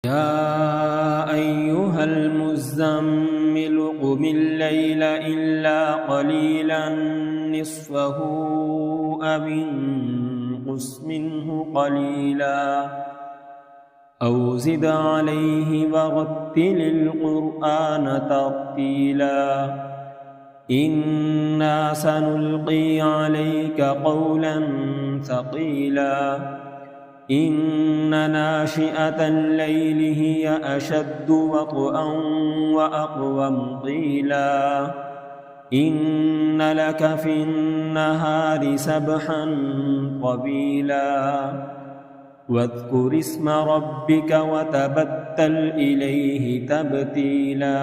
يا أيها المزمل قم الليل إلا قليلا نصفه أو انقص منه قليلا أو زد عليه ورتل القرآن ترتيلا إنا سنلقي عليك قولا ثقيلا إن ناشئة الليل هي أشد وطئا وأقوم قيلا إن لك في النهار سبحا طويلا واذكر اسم ربك وتبتل إليه تبتيلا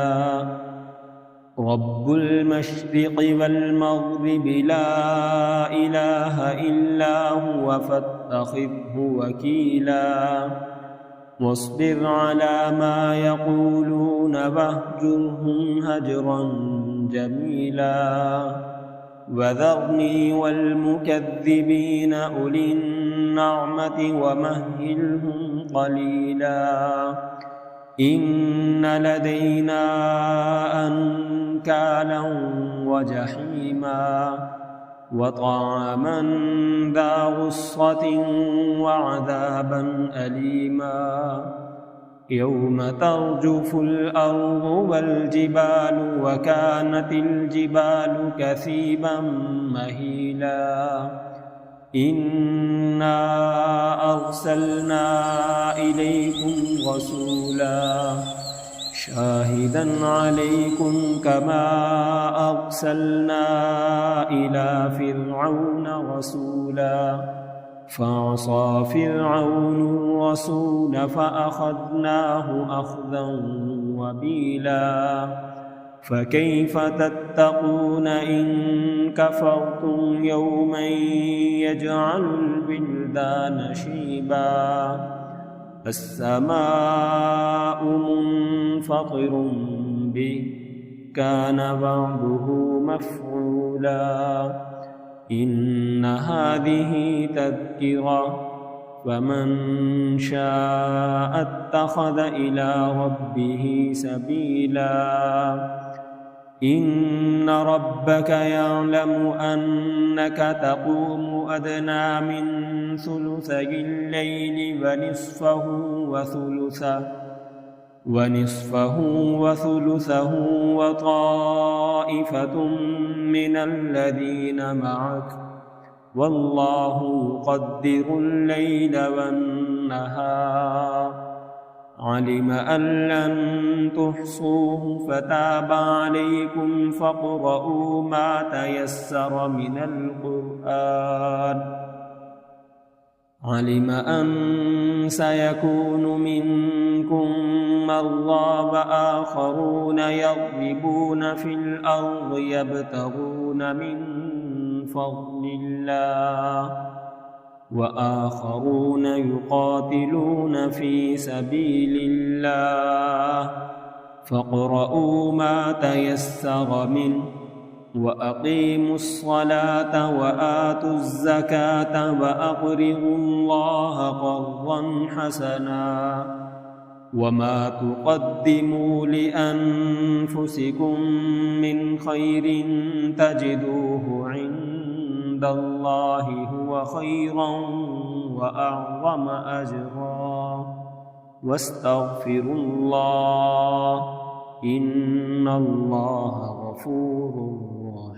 رب المشرق والمغرب لا إله إلا هو فاتخذه وكيلا واصبر على ما يقولون واهجرهم هجرا جميلا وذرني والمكذبين أولي النعمة ومهلهم قليلا إن لدينا أنكالا وجحيما وطعاما ذا غصة وعذابا أليما يوم ترجف الأرض والجبال وكانت الجبال كثيبا مهيلا إنا أرسلنا إليكم رسولا شاهدا عليكم كما أرسلنا إلى فرعون رسولا فعصى فرعون الرسول فأخذناه أخذا وبيلا فكيف تتقون إن كفرتم يوما يجعل الولدان شيبا السماء منفطر به كان وعده مفعولا إن هذه تذكرة فمن شاء اتخذ إلى ربه سبيلا إن ربك يعلم أنك تقوم أدنى من ثلثي الليل ونصفه وثلثه وطائفة من الذين معك والله يقدر الليل والنهار علم أن لن تحصوه فتاب عليكم فاقرؤوا ما تيسر من القرآن علم أن سيكون منكم مرضى وآخرون يضربون في الأرض يبتغون من فضل الله وآخرون يقاتلون في سبيل الله فاقرؤوا ما تيسر منه وأقيموا الصلاة وآتوا الزكاة وأقرضوا الله قرضا حسنا وما تقدموا لأنفسكم من خير تجدوه عند الله هو خيرا وأعظم أجرا واستغفروا الله إن الله غفور رحيم.